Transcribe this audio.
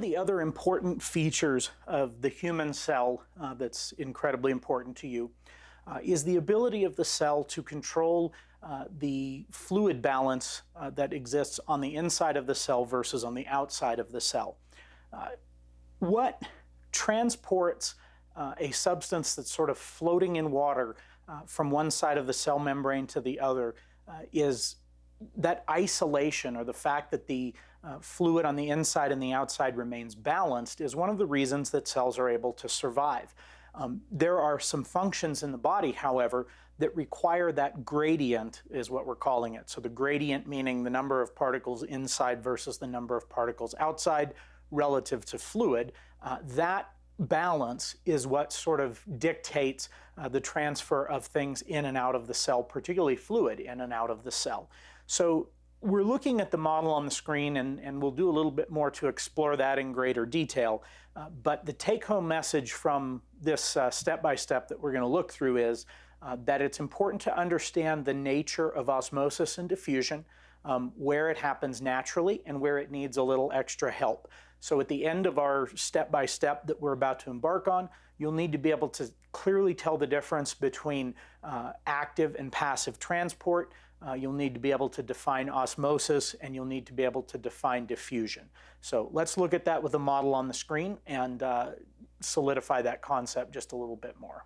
of the other important features of the human cell that's incredibly important to you is the ability of the cell to control the fluid balance that exists on the inside of the cell versus on the outside of the cell. What transports a substance that's sort of floating in water from one side of the cell membrane to the other is that isolation, or the fact that the fluid on the inside and the outside remains balanced, is one of the reasons that cells are able to survive. There are some functions in the body, however, that require that gradient, is what we're calling it. So the gradient meaning the number of particles inside versus the number of particles outside relative to fluid. That balance is what sort of dictates the transfer of things in and out of the cell, particularly fluid in and out of the cell. So we're looking at the model on the screen, and we'll do a little bit more to explore that in greater detail. But the take-home message from this step-by-step that we're going to look through is that it's important to understand the nature of osmosis and diffusion, where it happens naturally and where it needs a little extra help. So at the end of our step-by-step that we're about to embark on, you'll need to be able to clearly tell the difference between active and passive transport. You'll need to be able to define osmosis, and you'll need to be able to define diffusion. So let's look at that with a model on the screen and solidify that concept just a little bit more.